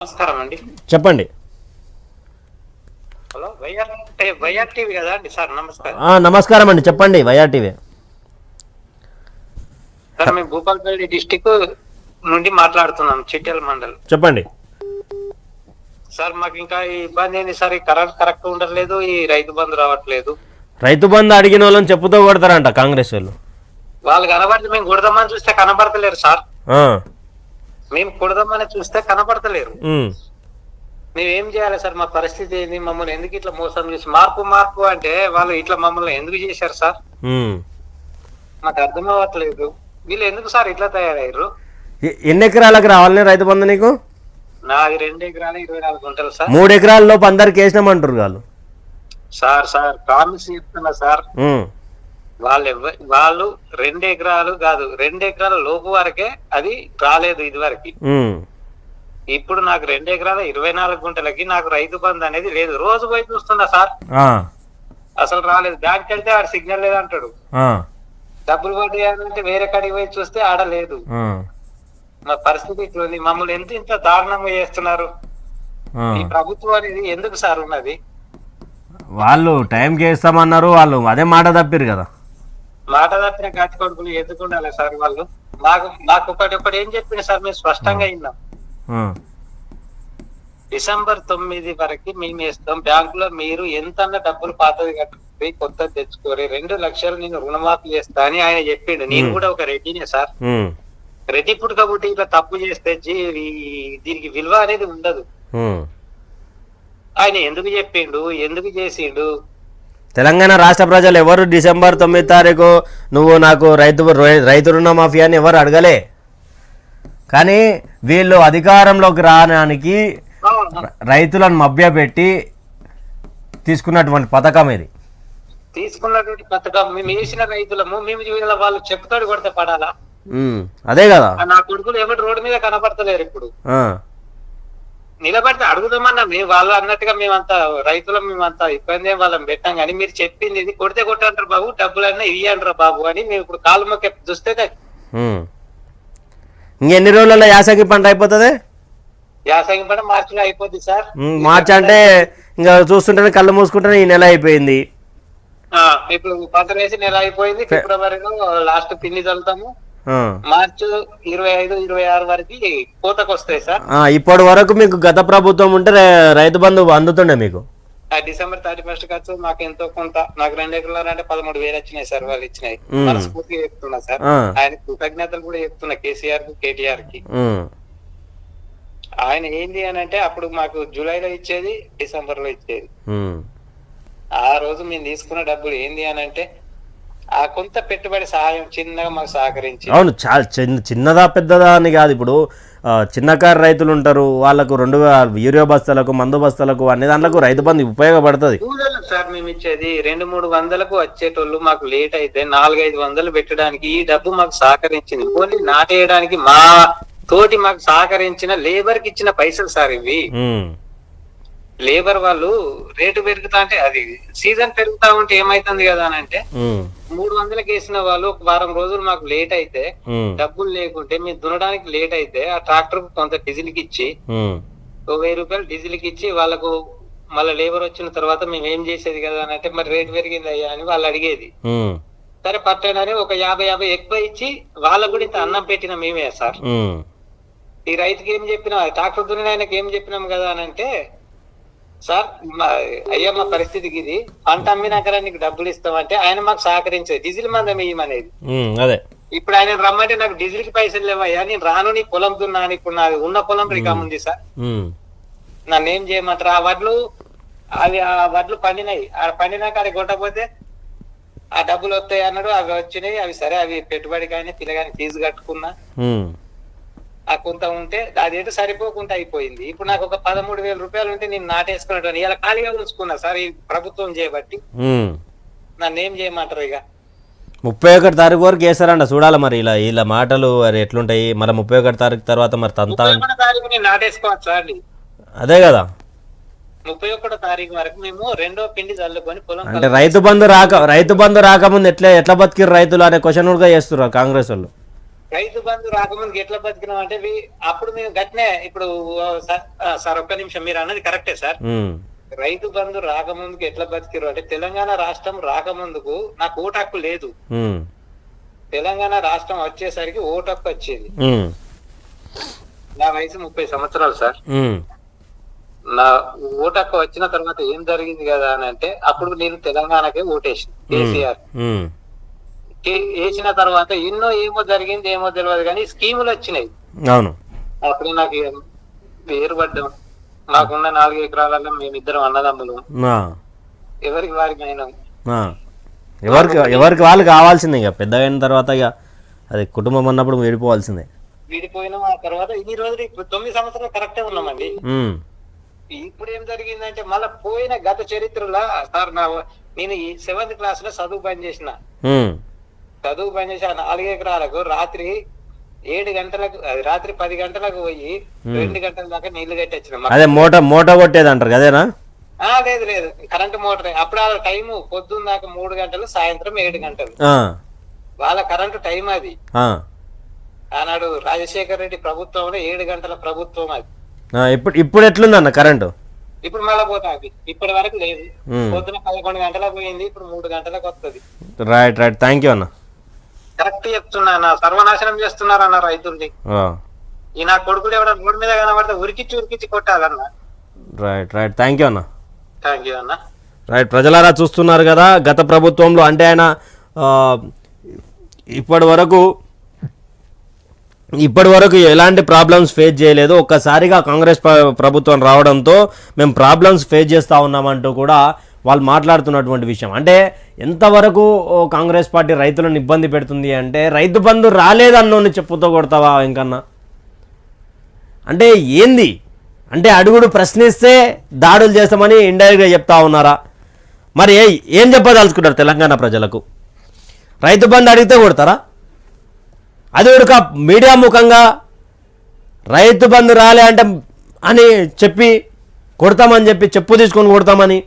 నమస్కారం అండి. చెప్పండి. హలో వైఆర్ టీవీ కదా అండి సార్? నమస్కారం. నమస్కారం అండి, చెప్పండి. వైఆర్ టీవీ సార్, మేము భూపాలపల్లి డిస్టిక్ నుండి మాట్లాడుతున్నాం, చిట్యాల మండలం. చెప్పండి. సార్, మాకు ఇంకా ఈ ఇబ్బంది ఏంది సార్? ఈ కరెంట్ కరెక్ట్ ఉండట్లేదు, ఈ రైతు బంధు రావట్లేదు. రైతు బంధు అడిగిన వాళ్ళని చెప్పుతో కొడతారంట కాంగ్రెస్ వాళ్ళు కనబడితే మేము కొడదామని చూస్తే కనబడతలేరు సార్. మేము కొడదామని చూస్తే కనబడతలేరు. మేమేం చేయాలి సార్? మా పరిస్థితి ఏంది? మమ్మల్ని ఎందుకు ఇట్లా మోసం చేసి మార్పు అంటే వాళ్ళు ఇట్లా మమ్మల్ని ఎందుకు చేశారు సార్? మాకు అర్థం అవ్వట్లేదు. వీళ్ళు ఎందుకు సార్ ఇట్లా తయారయ్యారు? ఎన్ని ఎకరాలకు రావాలని రైతు బంధు నీకు? నాది 2 ఎకరాలు 24 గుంటలు సార్. 3 ఎకరాల లోపు అందరికి వేసినామంటారు వాళ్ళు. సార్ ప్రామిస్ చెప్తున్నా సార్, వాళ్ళు 2 ఎకరాలు కాదు, 2 ఎకరాల లోపు వరకే అది రాలేదు ఇది వరకు. ఇప్పుడు నాకు 2 ఎకరాల 24 గుంటలకి నాకు రైతు బంధు అనేది లేదు. రోజు పోయి చూస్తున్నా సార్, అసలు రాలేదు. బ్యాంక్ వెళ్తే ఆడ సిగ్నల్ లేదంటాడు. డబ్బులు పడ్డాయంటే వేరే కాడికి పోయి చూస్తే ఆడ లేదు. మా పరిస్థితి ఇట్లుంది. మమ్మల్ని ఇంత దారుణంగా చేస్తున్నారు. ఈ ప్రభుత్వం అనేది ఎందుకు సార్ ఉన్నది? వాళ్ళు టైంకి వేస్తామన్నారు, వాళ్ళు అదే మాట తప్పిరు కదా. మాట తప్పిన గట్టి కొడుకులు ఎందుకు ఉండాలి సార్? వాళ్ళు మాకు ఒకటి ఏం చెప్పింది సార్, మేము స్పష్టంగా విన్నాం. డిసెంబర్ 9 వరకు మేము వేస్తాం, బ్యాంకులో మీరు ఎంత డబ్బులు పాతది కట్టుకుని కొత్తది తెచ్చుకోరి, 2 లక్షలు నేను రుణమాఫీ చేస్తా అని ఆయన చెప్పిండు. నేను కూడా ఒక రెడ్డినే సార్. రెడ్డి పుట్టుకబుట్టి ఇట్లా తప్పు చేస్తే దీనికి విలువ అనేది ఉండదు. ఆయన ఎందుకు చెప్పిండు, ఎందుకు చేసిండు? తెలంగాణ రాష్ట్ర ప్రజలు ఎవరు డిసెంబర్ 9 తారీఖు నువ్వు నాకు రైతు రుణమాఫీ అని ఎవరు అడగలే. కానీ వీళ్ళు అధికారంలోకి రావడానికి రైతులను మభ్యపెట్టి తీసుకున్నటువంటి పథకం ఇది. తీసుకున్నటువంటి పథకం మేము వేసిన రైతులము, మేము వాళ్ళు చెప్పుతాడు కొడితే పడాలా? అదే కదా. నా కొడుకులు ఎవరు రోడ్డు మీద కనపడతలేరు. ఇప్పుడు నిలబడితే అడుగుదామన్నా మేము వాళ్ళు అన్నట్టుగా మేమంతా రైతులం, మేమంతా ఇబ్బంది వాళ్ళని పెట్టాం. కానీ మీరు చెప్పింది ఇది కొడితే కొట్టంటారు బాబు, డబ్బులన్నా ఇయ్యంటారు బాబు అని మేము ఇప్పుడు కాలు మొక్క చూస్తే ఇంకెన్ని రోజులలో యాసంగి పంట అయిపోతుంది? యాసంగి పంట మార్చిలో అయిపోద్ది సార్. మార్చి అంటే ఇంకా చూస్తుంటేనే కళ్ళు మూసుకుంటేనే ఈ నెల అయిపోయింది. ఇప్పుడు పంట వేసి నెల అయిపోయింది. ఫిబ్రవరిలో లాస్ట్ పిండి చల్లుతాము. మార్చి 25, 26 వరకు కోతకు వస్తాయి సార్. ఇప్పటి వరకు మీకు గత ప్రభుత్వం ఉంటే రైతు బంధు అందుతుండే మీకు. డిసెంబర్ 31 ఖర్చు మాకు ఎంతో కొంత, నాకు 2 ఎకరాలు అంటే 13,000 వచ్చినాయి సార్. వాళ్ళు ఇచ్చినాయి. మనస్ఫూర్తిగా చెప్తున్నా సార్. ఆయన కృతజ్ఞతలు కూడా చెప్తున్నా కేసీఆర్ కి, కేటీఆర్ కి. ఆయన ఏంది అని అంటే అప్పుడు మాకు జూలైలో ఇచ్చేది, డిసెంబర్ లో ఇచ్చేది. ఆ రోజు మేము తీసుకున్న డబ్బులు ఏంది అని అంటే ఆ కొంత పెట్టుబడి సహాయం చిన్నగా మాకు సహకరించి. అవును, చాలా చిన్నదా పెద్దదా అని కాదు. ఇప్పుడు చిన్నకారు రైతులు ఉంటారు, వాళ్ళకు 2 యూరియా బస్తాలకు, మందు బస్తాలకు, అన్ని దాంట్లకు రైతు బంధు ఉపయోగపడుతుంది సార్. మేము ఇచ్చేది 200-300 వచ్చేటోళ్ళు మాకు లేట్ అయితే 400-500 పెట్టడానికి ఈ డబ్బు మాకు సహకరించింది. ఓన్లీ నాటేయడానికి మా తోటి మాకు సహకరించిన లేబర్ కి ఇచ్చిన పైసలు సార్ ఇవి. లేబర్ వాళ్ళు రేటు పెరుగుతా అంటే అది సీజన్ పెరుగుతా ఉంటే ఏమైతుంది కదా అని అంటే 300కి వేసిన వాళ్ళు ఒక వారం రోజులు మాకు లేట్ అయితే, డబ్బులు లేకుంటే మేము దున్నడానికి లేట్ అయితే ఆ ట్రాక్టర్ కొంత డీజిల్ కి ఇచ్చి 1000 రూపాయలు డీజిల్ కి ఇచ్చి వాళ్ళకు మళ్ళీ లేబర్ వచ్చిన తర్వాత మేము ఏం చేసేది కదా అని అంటే మరి రేటు పెరిగింది అయ్యా అని వాళ్ళు అడిగేది. సరే పట్టణని ఒక 50 ఎక్కువ ఇచ్చి వాళ్ళకు కూడా ఇంత అన్నం పెట్టిన మేమే సార్. ఈ రైతుకి ఏం చెప్పినా, ట్రాక్టర్ దున్నిన ఆయనకి ఏం చెప్పినాం కదా అని అంటే, సార్ అయ్యా మా పరిస్థితికి ఇది, పంట అమ్మినాక నీకు డబ్బులు ఇస్తామంటే ఆయన మాకు సహకరించేది డీజిల్ మందం ఇయ్యమనేది. ఇప్పుడు ఆయన రమ్మంటే నాకు డీజిల్ కి పైసలు లేవయ్యా, నేను రాను నీ పొలం దున్నా. ఇప్పుడు నాకు ఉన్న పొలం రికామ్ ఉంది సార్, నన్ను ఏం చేయమంటారు? ఆ వడ్లు పండినాయి, ఆ పండినాక అది కొట్టకపోతే ఆ డబ్బులు వస్తాయి అన్నాడు. అవి వచ్చినాయి, అవి సరే అవి పెట్టుబడి కానీ పిల్లగాని ఫీజు కట్టుకున్నా. ఆ కొంత ఉంటే అదేంటో సరిపోకుండా అయిపోయింది. ఇప్పుడు నాకు ఒక 13,000 రూపాయలు ఉంటే నేను నాటేసుకున్నట్టు ఇలా ఖాళీగా ఉంచుకున్నా సార్ ఈ ప్రభుత్వం చేయబట్టి. నన్ను ఏం చేయమంటారు? ఇక 31 తారీఖు వరకు వేస్తారంట, చూడాలి మరి. ఇలా మాటలు ఎట్లుంటాయి మరి. 31 తారీఖు తర్వాత మరి 31 తారీఖు నేను నాటేసుకోవచ్చు అండి. అదే కదా, 31 తారీఖు వరకు మేము 2వ పిండి చల్లుకొని పొలం. అంటే రైతు బంధు రాకముందు ఎట్లా బతికిరు రైతులు అనే క్వశ్చన్ కూడా చేస్తున్నారు కాంగ్రెస్ వాళ్ళు. రైతు బంధు రాకముందుకు ఎట్లా బతికినాం అంటే అప్పుడు మేము గట్నే ఇప్పుడు సార్ ఒక్క నిమిషం, మీరు అన్నది కరెక్టే సార్. రైతు బంధు రాకముందుకు ఎట్లా బతికిరు అంటే తెలంగాణ రాష్ట్రం రాకముందుకు నాకు ఓటు హక్కు లేదు. తెలంగాణ రాష్ట్రం వచ్చేసరికి ఓటు హక్కు వచ్చేది. నా వయసు 30 సంవత్సరాలు సార్. నా ఓటు హక్కు వచ్చిన తర్వాత ఏం జరిగింది కదా అని అంటే అప్పుడు నేను తెలంగాణకే ఓటేసిన కేసీఆర్ వేసిన తర్వాత ఎన్నో ఏమో జరిగింది ఏమో తెలియదు కానీ స్కీములు వచ్చినాయి. అవును, అప్పుడు నాకు వేరుపడ్డాం. మాకున్న 4 ఎకరాలలో మేమిద్దరం అన్నదమ్ములు, ఎవరికి వారికి అయినాం. ఎవరికి వాళ్ళు కావాల్సిందే. ఇక పెద్దగా అయిన తర్వాత ఇక అది కుటుంబం అన్నప్పుడు విడిపోవాల్సిందే. విడిపోయినాం. ఆ తర్వాత ఇన్ని రోజులు 9 సంవత్సరాలు కరెక్టే ఉన్నామండి. ఇప్పుడు ఏం జరిగిందంటే మళ్ళా పోయిన గత చరిత్రలో సార్ నేను ఈ 7th క్లాస్ లో చదువు బంద్ చేసిన. చదువు బంద్ చేసి 4 ఎకరాలకు రాత్రి 7 గంటలకు రాత్రి 10 గంటలకు పోయి 2 గంటల దాకా నీళ్లు కట్టొచ్చిన. అదే మోట కొట్టేది అంటారు కదేనా? లేదు లేదు, కరెంట్ మోటార్. అప్పుడు ఆ టైము పొద్దున్న దాకా 3 గంటలు, సాయంత్రం 7 గంటలు వాళ్ళ కరెంటు టైం అది. ఆనాడు రాజశేఖర్ రెడ్డి ప్రభుత్వంలో 7 గంటల ప్రభుత్వం అది. ఇప్పుడు ఎట్లుంది అన్న కరెంటు? ఇప్పుడు మళ్ళా పోతాది. ఇప్పటి వరకు లేదు. పొద్దున 11 గంటలకు పోయింది, ఇప్పుడు 3 గంటలకు వస్తుంది. రైట్ రైట్, థ్యాంక్ యూ అన్న. కరెక్ట్ చెప్తున్నా. సర్వనాశనం చేస్తున్నారన్న రైతుల్ని. ఈ నా కొడుకులు ఎవడ రోడ్డు మీద కనబడితే ఉరికిచ్చి కొట్టాలన్న. రైట్ రైట్, థ్యాంక్ యూ అన్న. థ్యాంక్ యూ అన్న. రైట్, ప్రజలారా చూస్తున్నారు కదా, గత ప్రభుత్వంలో అంటే ఆయన ఇప్పటి వరకు ఎలాంటి ప్రాబ్లమ్స్ ఫేస్ చేయలేదు. ఒక్కసారిగా కాంగ్రెస్ ప్రభుత్వం రావడంతో మేము ప్రాబ్లమ్స్ ఫేస్ చేస్తూ ఉన్నామంటూ కూడా వాళ్ళు మాట్లాడుతున్నటువంటి విషయం. అంటే ఎంతవరకు కాంగ్రెస్ పార్టీ రైతులను ఇబ్బంది పెడుతుంది అంటే రైతు బంధు రాలేదన్నోని చెప్పుతో కొడతావా ఇంకన్నా? అంటే ఏంది అంటే అడుగుడు ప్రశ్నిస్తే దాడులు చేస్తామని ఇండైరెక్ట్గా చెప్తా ఉన్నారా? మరి ఏం చెప్పదలుచుకుంటారు తెలంగాణ ప్రజలకు? రైతు బంధు అడిగితే కొడతారా? అది ఒక మీడియా ముఖంగా రైతు బంధు రాలే అంటే అని చెప్పి కొడతామని చెప్పి చెప్పు తీసుకొని కొడతామని